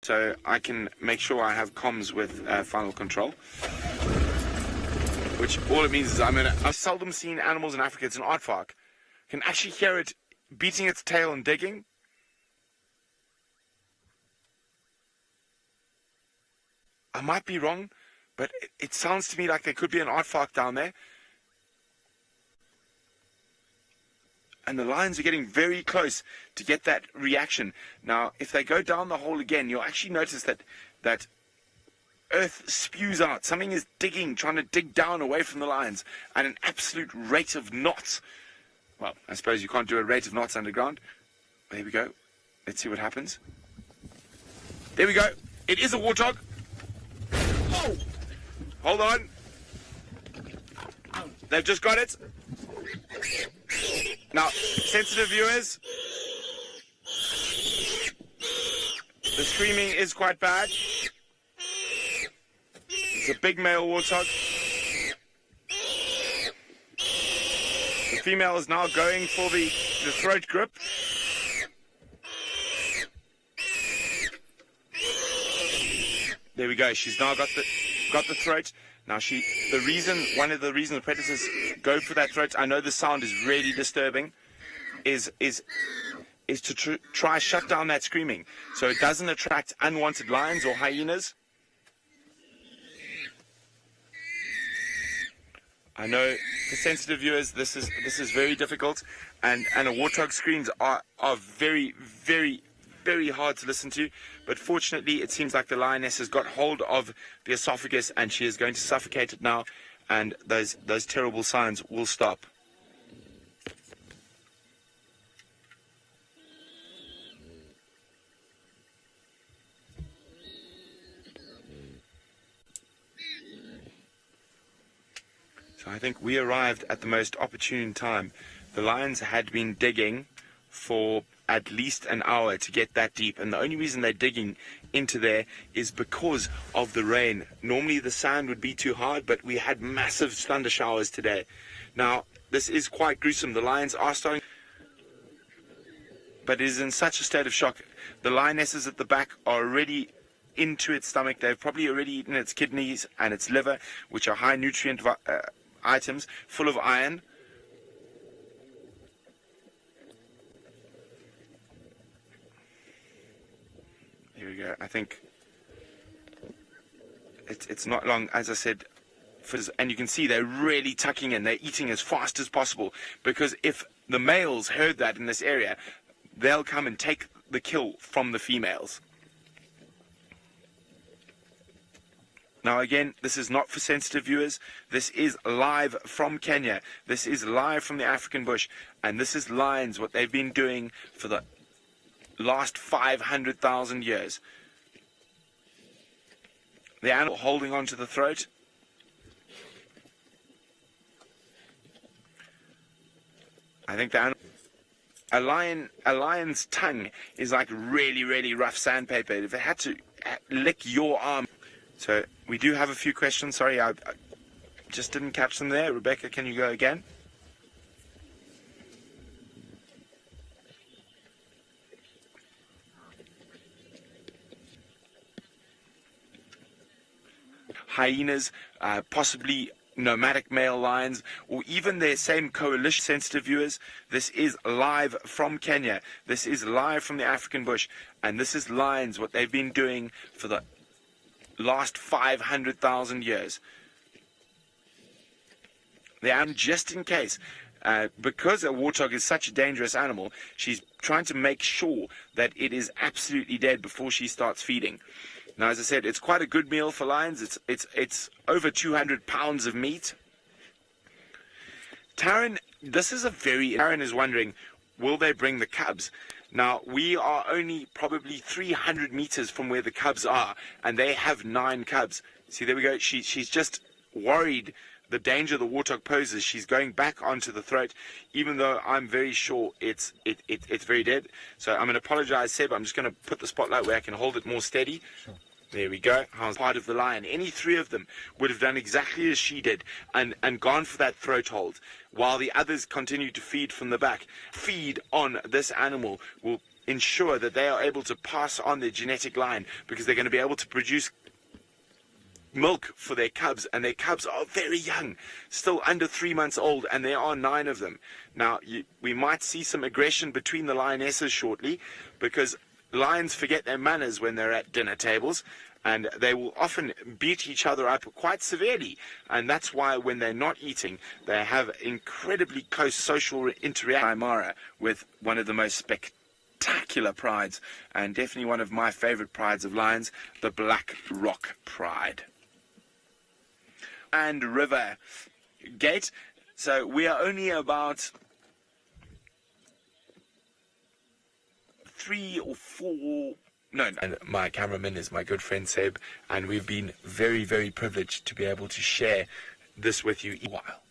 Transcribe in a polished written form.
so I can make sure I have comms with final control. Which all it means is I've seldom seen animals in Africa. It's an aardvark. Can actually hear it beating its tail and digging. I might be wrong, but it sounds to me like there could be an aardvark down there. And the lions are getting very close to get that reaction. Now, if they go down the hole again, you'll actually notice that earth spews out. Something is digging, trying to dig down away from the lions at an absolute rate of knots. Well, I suppose you can't do a rate of knots underground. There we go. Let's see what happens. There we go. It is a warthog. Oh! Hold on. They've just got it. Now, sensitive viewers, the screaming is quite bad. It's a big male warthog. The female is now going for the throat grip. There we go. She's now got the throat. Now one of the reasons predators go for that throat, I know the sound is really disturbing, is to try shut down that screaming so it doesn't attract unwanted lions or hyenas. I know for sensitive viewers this is very difficult, and a warthog screams are very, very, very hard to listen to, but fortunately it seems like the lioness has got hold of the esophagus and she is going to suffocate it now, and those terrible signs will stop. So I think we arrived at the most opportune time. The lions had been digging for at least an hour to get that deep, and the only reason they're digging into there is because of the rain. Normally the sand would be too hard, but we had massive thunder showers today. Now this is quite gruesome. The lions are starting, but it is in such a state of shock. The lionesses at the back are already into its stomach. They've probably already eaten its kidneys and its liver, which are high nutrient items full of iron. Here we go. I think it's not long, as I said, and you can see they're really tucking in. They're eating as fast as possible, because if the males heard that in this area, they'll come and take the kill from the females. Now again, this is not for sensitive viewers. This is live from Kenya. This is live from the African bush, and this is lions, what they've been doing for the last 500,000 years. The animal holding onto the throat. I think a lion's tongue is like really, really rough sandpaper. If it had to lick your arm. So we do have a few questions. Sorry, I just didn't catch them there. Rebecca, can you go again? Hyenas, possibly nomadic male lions, or even their same coalition. Sensitive viewers, this is live from Kenya. This is live from the African bush, and this is lions, what they've been doing for the last 500,000 years. They are, just in case, because a warthog is such a dangerous animal, she's trying to make sure that it is absolutely dead before she starts feeding. Now, as I said, it's quite a good meal for lions. It's over 200 pounds of meat. Taryn is wondering, will they bring the cubs? Now, we are only probably 300 meters from where the cubs are, and they have 9 cubs. See, there we go. She's just worried the danger the warthog poses. She's going back onto the throat, even though I'm very sure it's very dead. So I'm going to apologize, Seb. I'm just going to put the spotlight where I can hold it more steady. Sure. There we go. Part of the lion. Any 3 of them would have done exactly as she did and gone for that throat hold, while the others continue to feed from the back. Feed on this animal will ensure that they are able to pass on their genetic line, because they're going to be able to produce milk for their cubs, and their cubs are very young, still under 3 months old, and there are 9 of them. Now, we might see some aggression between the lionesses shortly, because lions forget their manners when they're at dinner tables, and they will often beat each other up quite severely. And that's why when they're not eating, they have incredibly close social interaction with one of the most spectacular prides, and definitely one of my favorite prides of lions, the Black Rock Pride. And River Gate. So we are only about 3 or 4. No, and my cameraman is my good friend Seb, and we've been very, very privileged to be able to share this with you a while.